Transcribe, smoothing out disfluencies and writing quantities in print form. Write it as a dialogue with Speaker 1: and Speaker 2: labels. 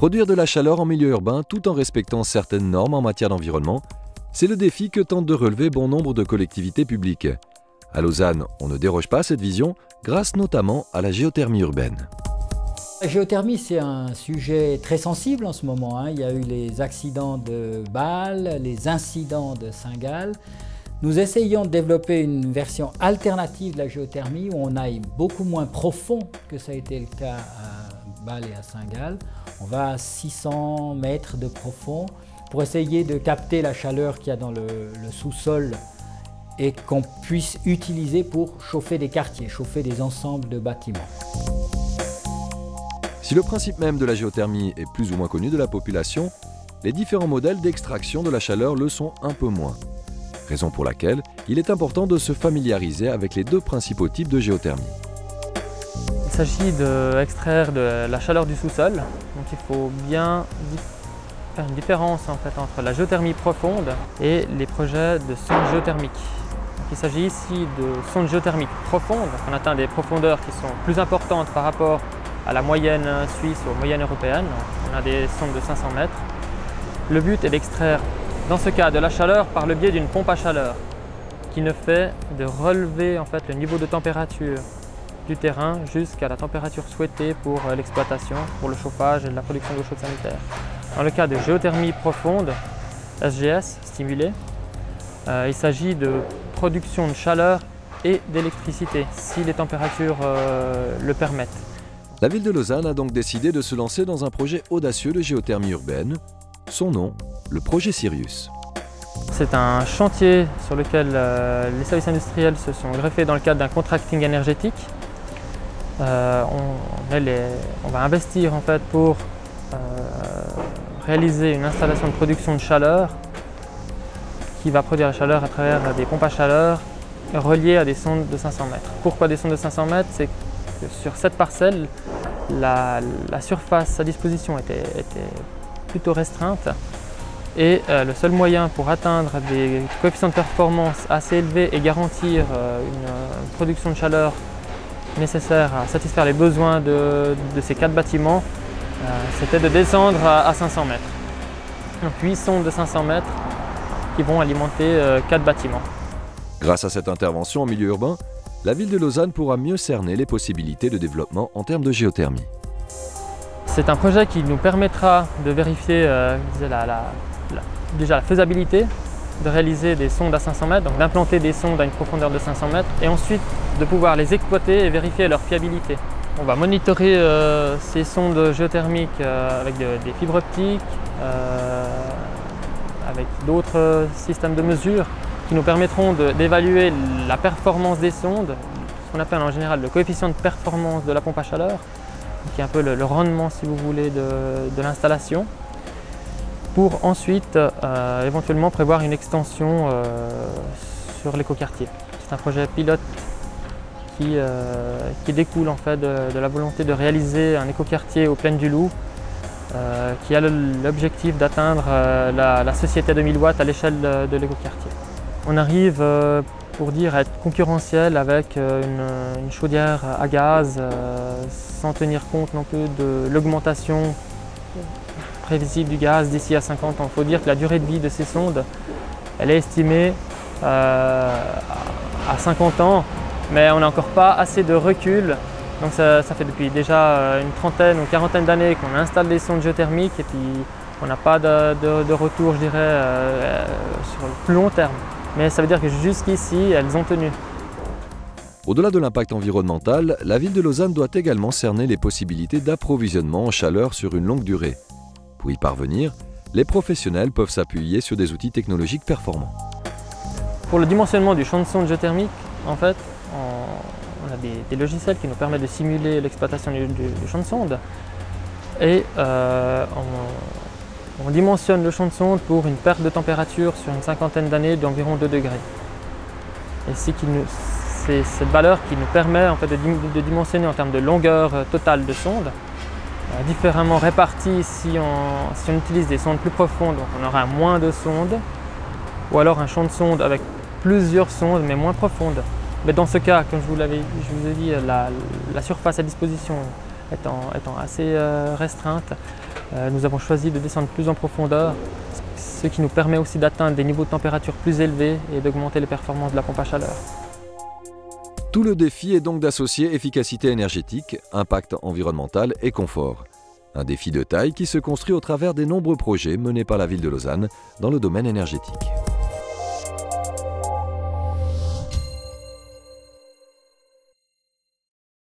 Speaker 1: Produire de la chaleur en milieu urbain tout en respectant certaines normes en matière d'environnement, c'est le défi que tentent de relever bon nombre de collectivités publiques. À Lausanne, on ne déroge pas à cette vision, grâce notamment à la géothermie urbaine.
Speaker 2: La géothermie, c'est un sujet très sensible en ce moment. Il y a eu les accidents de Bâle, les incidents de Saint-Gall. Nous essayons de développer une version alternative de la géothermie où on aille beaucoup moins profond que ça a été le cas à Bâle et à Saint-Gall. On va à 600 mètres de profond pour essayer de capter la chaleur qu'il y a dans le sous-sol et qu'on puisse utiliser pour chauffer des quartiers, chauffer des ensembles de bâtiments.
Speaker 1: Si le principe même de la géothermie est plus ou moins connu de la population, les différents modèles d'extraction de la chaleur le sont un peu moins. Raison pour laquelle il est important de se familiariser avec les deux principaux types de géothermie.
Speaker 3: Il s'agit d'extraire de la chaleur du sous-sol, donc il faut bien faire une différence en fait, entre la géothermie profonde et les projets de sondes géothermiques. Donc, il s'agit ici de sondes géothermiques profondes, on atteint des profondeurs qui sont plus importantes par rapport à la moyenne suisse ou aux moyennes européennes. On a des sondes de 500 mètres. Le but est d'extraire, dans ce cas, de la chaleur par le biais d'une pompe à chaleur qui ne fait de relever en fait, le niveau de température du terrain jusqu'à la température souhaitée pour l'exploitation, pour le chauffage et la production d'eau chaude sanitaire. Dans le cas de géothermie profonde, SGS, stimulée, il s'agit de production de chaleur et d'électricité, si les températures le permettent.
Speaker 1: La ville de Lausanne a donc décidé de se lancer dans un projet audacieux de géothermie urbaine. Son nom, le projet Sirius.
Speaker 3: C'est un chantier sur lequel les services industriels se sont greffés dans le cadre d'un contracting énergétique. On va investir en fait pour réaliser une installation de production de chaleur qui va produire la chaleur à travers des pompes à chaleur reliées à des sondes de 500 mètres. Pourquoi des sondes de 500 mètres? C'est que sur cette parcelle, la surface à disposition était plutôt restreinte et le seul moyen pour atteindre des coefficients de performance assez élevés et garantir une production de chaleur nécessaire à satisfaire les besoins de ces 4 bâtiments, c'était de descendre à 500 mètres. Donc 8 sondes de 500 mètres qui vont alimenter 4 bâtiments.
Speaker 1: Grâce à cette intervention en milieu urbain, la ville de Lausanne pourra mieux cerner les possibilités de développement en termes de géothermie.
Speaker 3: C'est un projet qui nous permettra de vérifier déjà la faisabilité de réaliser des sondes à 500 mètres, donc d'implanter des sondes à une profondeur de 500 mètres et ensuite de pouvoir les exploiter et vérifier leur fiabilité. On va monitorer ces sondes géothermiques avec des fibres optiques, avec d'autres systèmes de mesure qui nous permettront d'évaluer la performance des sondes, ce qu'on appelle en général le coefficient de performance de la pompe à chaleur, qui est un peu le rendement, si vous voulez, de l'installation, pour ensuite éventuellement prévoir une extension sur l'écoquartier. C'est un projet pilote qui découle en fait de la volonté de réaliser un écoquartier aux Plaines du Loup, qui a l'objectif d'atteindre la société de 1000 watts à l'échelle de l'écoquartier. On arrive, pour dire, à être concurrentiel avec une chaudière à gaz, sans tenir compte non plus de l'augmentation prévisible du gaz d'ici à 50 ans. Il faut dire que la durée de vie de ces sondes, elle est estimée à 50 ans, mais on n'a encore pas assez de recul. Donc ça fait depuis déjà une trentaine ou quarantaine d'années qu'on installe des sondes géothermiques et puis on n'a pas de retour, je dirais, sur le plus long terme. Mais ça veut dire que jusqu'ici, elles ont tenu.
Speaker 1: Au-delà de l'impact environnemental, la ville de Lausanne doit également cerner les possibilités d'approvisionnement en chaleur sur une longue durée. Pour y parvenir, les professionnels peuvent s'appuyer sur des outils technologiques performants.
Speaker 3: Pour le dimensionnement du champ de sonde géothermique, en fait, on a des logiciels qui nous permettent de simuler l'exploitation du champ de sonde. Et on dimensionne le champ de sonde pour une perte de température sur une cinquantaine d'années d'environ 2 degrés. Et c'est cette valeur qui nous permet en fait, de dimensionner en termes de longueur totale de sonde, différemment répartie si on utilise des sondes plus profondes, donc on aura moins de sondes, ou alors un champ de sonde avec plusieurs sondes mais moins profondes. Mais dans ce cas, comme je vous ai dit, la surface à disposition étant assez restreinte, Nous avons choisi de descendre plus en profondeur, ce qui nous permet aussi d'atteindre des niveaux de température plus élevés et d'augmenter les performances de la pompe à chaleur.
Speaker 1: Tout le défi est donc d'associer efficacité énergétique, impact environnemental et confort. Un défi de taille qui se construit au travers des nombreux projets menés par la ville de Lausanne dans le domaine énergétique.